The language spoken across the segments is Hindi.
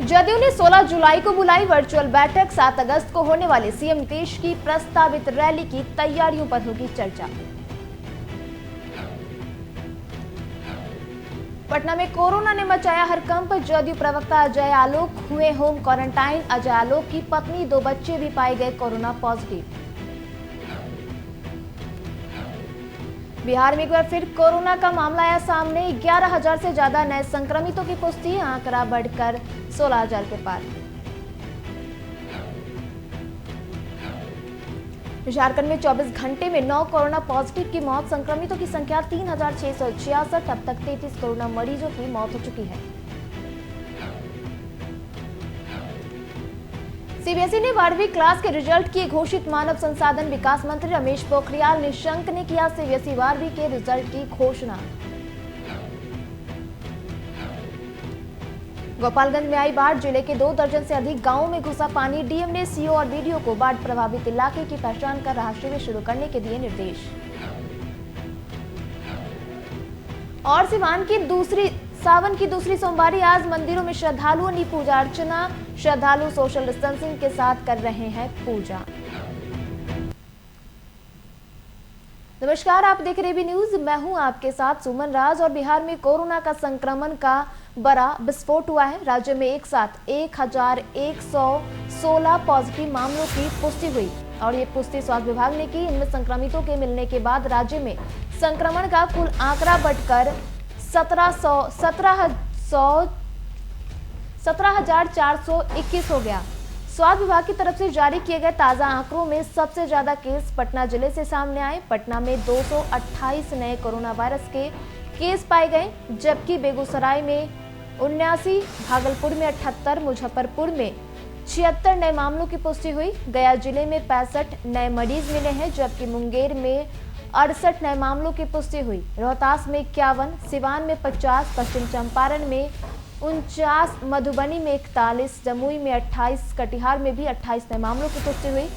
जदयू ने 16 जुलाई को बुलाई वर्चुअल बैठक। 7 अगस्त को होने वाले सीएम नीतीश की प्रस्तावित रैली की तैयारियों पर होगी चर्चा। पटना में कोरोना ने मचाया हड़कंप। जदयू प्रवक्ता अजय आलोक हुए होम क्वारंटाइन। अजय आलोक की पत्नी 2 बच्चे भी पाए गए कोरोना पॉजिटिव। बिहार में एक बार फिर कोरोना का मामला आया सामने। 11,000 से ज्यादा नए संक्रमितों की पुष्टि, आंकड़ा बढ़कर 16,000 के पार। झारखंड में 24 घंटे में 9 कोरोना पॉजिटिव की मौत। संक्रमितों की संख्या 3,666। अब तक 33 कोरोना मरीजों की मौत हो चुकी है। सीबीएसई ने 12वीं क्लास के रिजल्ट की घोषित। मानव संसाधन विकास मंत्री रमेश पोखरियाल निशंक ने किया सीबीएसई 12वीं के रिजल्ट की घोषणा। गोपालगंज में आई बाढ़। जिले के 2 दर्जन से अधिक गांवों में घुसा पानी। डीएम ने सीओ और बीडीओ को बाढ़ प्रभावित इलाके की पहचान कर राहत शिविर शुरू करने के दिए निर्देश। और सावन की दूसरी सोमवारी आज मंदिरों में श्रद्धालुओं ने पूजा अर्चना। श्रद्धालु सोशल डिस्टेंसिंग के साथ कर रहे हैं पूजा। नमस्कार, आप देख रहे बी न्यूज। मैं हूं आपके साथ सुमन राज। और बिहार में कोरोना का संक्रमण का बड़ा विस्फोट हुआ है। राज्य में एक साथ 1,116 पॉजिटिव मामलों की पुष्टि हुई और ये पुष्टि स्वास्थ्य विभाग ने की। इनमें संक्रमितों के मिलने के बाद राज्य में संक्रमण का कुल आंकड़ा बढ़कर 17,421 हो गया। स्वास्थ्य विभाग की तरफ से जारी किए गए ताजा आंकड़ों में सबसे ज्यादा केस पटना जिले से सामने आए। पटना में 228 नए कोरोना वायरस के केस पाए गए, जबकि बेगूसराय में 79, भागलपुर में 78, मुजफ्फरपुर में 76 नए मामलों की पुष्टि हुई। गया जिले में 65 नए मरीज मिले हैं, जबकि मुंगेर में 68 नए मामलों की पुष्टि हुई। रोहतास में 51, सिवान में 50, पश्चिम चंपारण में 49, मधुबनी में 41, जमुई में 28, कटिहार में भी 28 नए मामलों की पुष्टि हुई।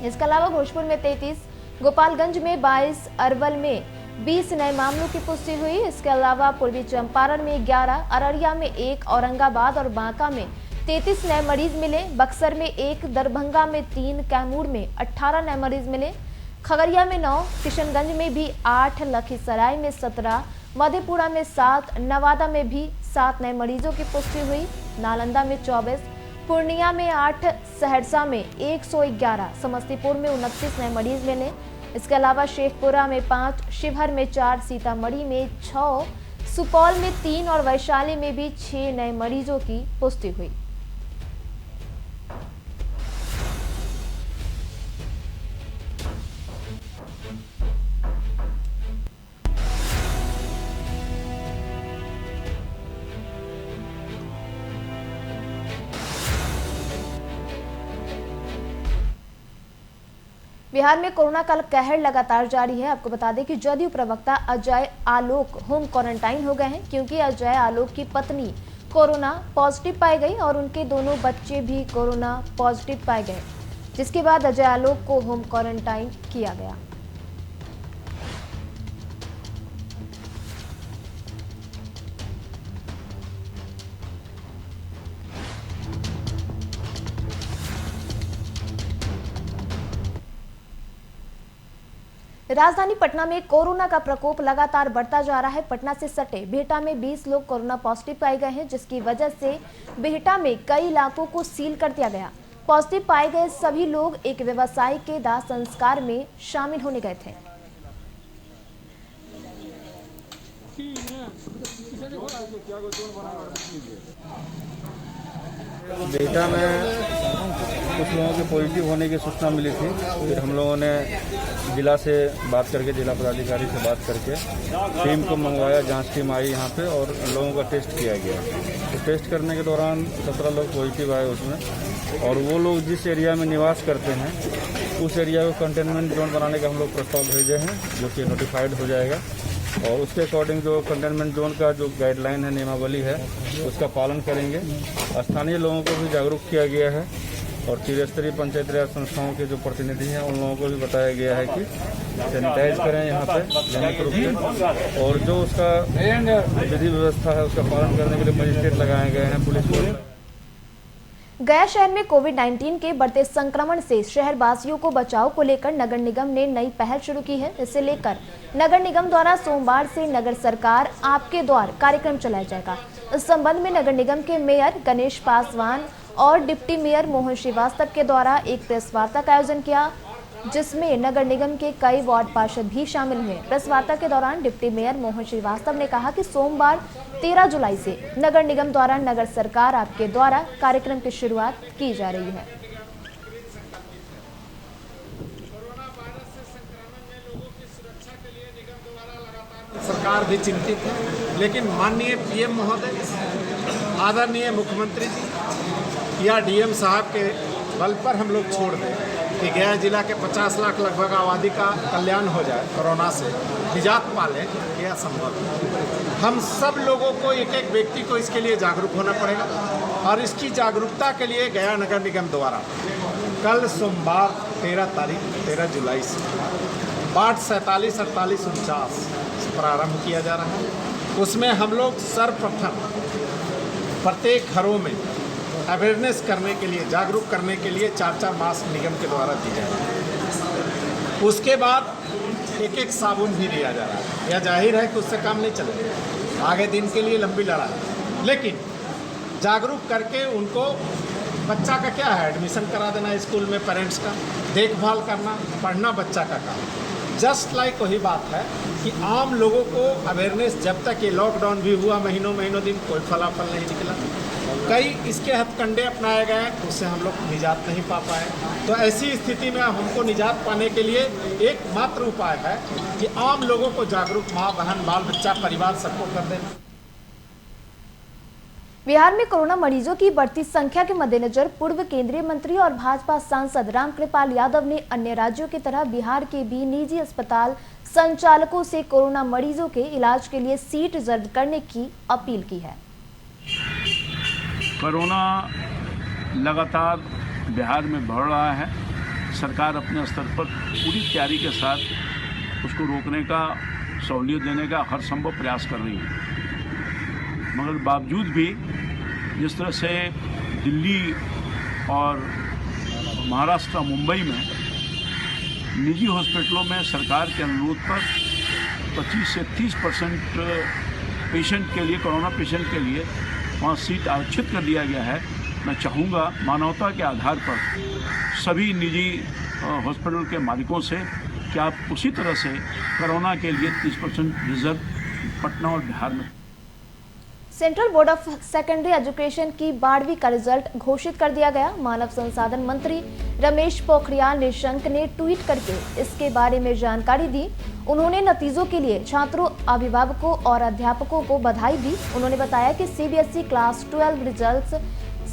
इसके अलावा भोजपुर में 33, गोपालगंज में 22, अरवल में 20 नए मामलों की पुष्टि हुई। इसके अलावा पूर्वी चंपारण में 11, अररिया में 1, औरंगाबाद और बांका में 33 नए मरीज मिले। बक्सर में 1, दरभंगा में 3, कैमूर में 18 नए मरीज मिले। खगड़िया में 9, किशनगंज में भी 8, लखीसराय में 17, मधेपुरा में 7, नवादा में भी 7 नए मरीजों की पुष्टि हुई। नालंदा में 24, पूर्णिया में 8, सहरसा में 111, समस्तीपुर में 29 नए मरीज मिले। इसके अलावा शेखपुरा में 5, शिवहर में 4, सीतामढ़ी में 6, सुपौल में 3 और वैशाली में भी 6 नए मरीजों की पुष्टि हुई। बिहार में कोरोना का कहर लगातार जारी है। आपको बता दें कि जदयू प्रवक्ता अजय आलोक होम क्वारंटाइन हो गए हैं, क्योंकि अजय आलोक की पत्नी कोरोना पॉजिटिव पाई गई और उनके दोनों बच्चे भी कोरोना पॉजिटिव पाए गए, जिसके बाद अजय आलोक को होम क्वारंटाइन किया गया। राजधानी पटना में कोरोना का प्रकोप लगातार बढ़ता जा रहा है। पटना से सटे बिहटा में 20 लोग कोरोना पॉजिटिव पाए गए हैं, जिसकी वजह से बिहटा में कई इलाकों को सील कर दिया गया। पॉजिटिव पाए गए सभी लोग एक व्यवसायी के दाह संस्कार में शामिल होने गए थे। बिहटा में कुछ लोगों के पॉजिटिव होने की सूचना मिली थी। फिर हम लोगों ने जिला से बात करके, जिला पदाधिकारी से बात करके टीम को मंगवाया। जांच टीम आई यहाँ पे और लोगों का टेस्ट किया गया। तो टेस्ट करने के दौरान 17 लोग पॉजिटिव आए उसमें। और वो लोग जिस एरिया में निवास करते हैं उस एरिया को कंटेनमेंट जोन बनाने का हम लोग प्रस्ताव भेजे हैं, जो कि नोटिफाइड हो जाएगा। और उसके अकॉर्डिंग जो कंटेनमेंट जोन का जो गाइडलाइन है, नियमावली है, उसका पालन करेंगे। स्थानीय लोगों को भी जागरूक किया गया है और त्रिस्तरीय पंचायत राज संस्थाओं के जो प्रतिनिधि हैं उन लोगों को भी बताया गया है कि सैनिटाइज करें यहाँ पे नियमित रूप से। और जो उसका विधि व्यवस्था है उसका पालन करने के लिए मजिस्ट्रेट लगाए गए हैं, पुलिस फोर्स। गया शहर में कोविड-19 के बढ़ते संक्रमण से शहरवासियों को बचाव को लेकर नगर निगम ने नई पहल शुरू की है। इसे लेकर नगर निगम द्वारा सोमवार से नगर सरकार आपके द्वार कार्यक्रम चलाया जाएगा। इस संबंध में नगर निगम के मेयर गणेश पासवान और डिप्टी मेयर मोहन श्रीवास्तव के द्वारा एक प्रेस वार्ता का आयोजन किया, जिसमें नगर निगम के कई वार्ड पार्षद भी शामिल हुए। प्रेस वार्ता के दौरान डिप्टी मेयर मोहन श्रीवास्तव ने कहा कि सोमवार 13 जुलाई से नगर निगम द्वारा नगर सरकार आपके द्वारा कार्यक्रम की शुरुआत की जा रही है। सरकार भी चिंतित है, लेकिन माननीय पीएम महोदय, आदरणीय मुख्यमंत्री जी या डीएम साहब के बल पर हम लोग छोड़ दें कि गया जिला के 50 लाख लगभग आबादी का कल्याण हो जाए, कोरोना से निजात पा लें, यह असंभव है। हम सब लोगों को, एक एक व्यक्ति को इसके लिए जागरूक होना पड़ेगा और इसकी जागरूकता के लिए गया नगर निगम द्वारा कल सोमवार 13 जुलाई से वार्ड 47, 48, 49 प्रारंभ किया जा रहा है। उसमें हम लोग सर्वप्रथम प्रत्येक घरों में अवेयरनेस करने के लिए, जागरूक करने के लिए 4-4 मास्क निगम के द्वारा दिए जा रहे हैं। उसके बाद एक साबुन भी दिया जा रहा है। यह जाहिर है कि उससे काम नहीं चलेगा, आगे दिन के लिए लंबी लड़ाई, लेकिन जागरूक करके उनको, बच्चा का क्या है, एडमिशन करा देना स्कूल में, पेरेंट्स का देखभाल करना, पढ़ना बच्चा का काम। जस्ट लाइक वही बात है कि आम लोगों को अवेयरनेस, जब तक ये लॉकडाउन भी हुआ महीनों दिन कोई फलाफल नहीं निकला, कई इसके हथकंडे अपनाए गए, उससे हम लोग निजात नहीं पा पाए। तो ऐसी स्थिति में हमको निजात पाने के लिए एकमात्र उपाय है कि आम लोगों को जागरूक, माँ बहन बाल बच्चा परिवार सबको कर देना। बिहार में कोरोना मरीजों की बढ़ती संख्या के मद्देनजर पूर्व केंद्रीय मंत्री और भाजपा सांसद रामकृपाल यादव ने अन्य राज्यों की तरह बिहार के भी निजी अस्पताल संचालकों से कोरोना मरीजों के इलाज के लिए सीट रिजर्व करने की अपील की है। कोरोना लगातार बिहार में बढ़ रहा है। सरकार अपने स्तर पर पूरी तैयारी के साथ उसको रोकने का, सहूलियत देने का हर संभव प्रयास कर रही है, मगर बावजूद भी जिस तरह से दिल्ली और महाराष्ट्र, मुंबई में निजी हॉस्पिटलों में सरकार के अनुरोध पर 25 से 30% पेशेंट के लिए, कोरोना पेशेंट के लिए वहाँ सीट आरक्षित कर दिया गया है। मैं चाहूँगा मानवता के आधार पर सभी निजी हॉस्पिटल के मालिकों से कि आप उसी तरह से कोरोना के लिए 30% रिजर्व पटना और बिहार में। Central board of secondary education की 12वीं का रिजल्ट घोषित कर दिया गया। मानव संसाधन मंत्री रमेश पोखरियाल निशंक ने ट्वीट करके इसके बारे में जानकारी दी। उन्होंने नतीजों के लिए छात्रों, अभिभावकों और अध्यापकों को बधाई दी। उन्होंने बताया कि सीबीएसई क्लास 12 रिजल्ट्स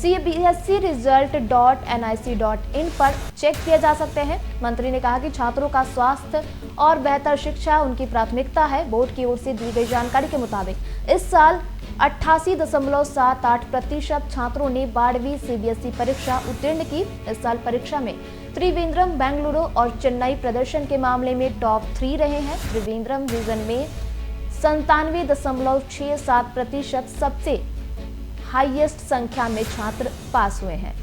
cbscresult.nic.in पर चेक किए जा सकते हैं। मंत्री ने कहा कि छात्रों का स्वास्थ्य और बेहतर शिक्षा उनकी प्राथमिकता है। बोर्ड की ओर से दी गई जानकारी के मुताबिक इस साल 88.78% छात्रों ने 12वीं सीबीएसई परीक्षा उत्तीर्ण की। इस साल परीक्षा में त्रिवेंद्रम, बेंगलुरु और चेन्नई प्रदर्शन के मामले में टॉप 3 रहे हैं। त्रिवेंद्रम रीजन में 97.67% सबसे हाईएस्ट संख्या में छात्र पास हुए हैं।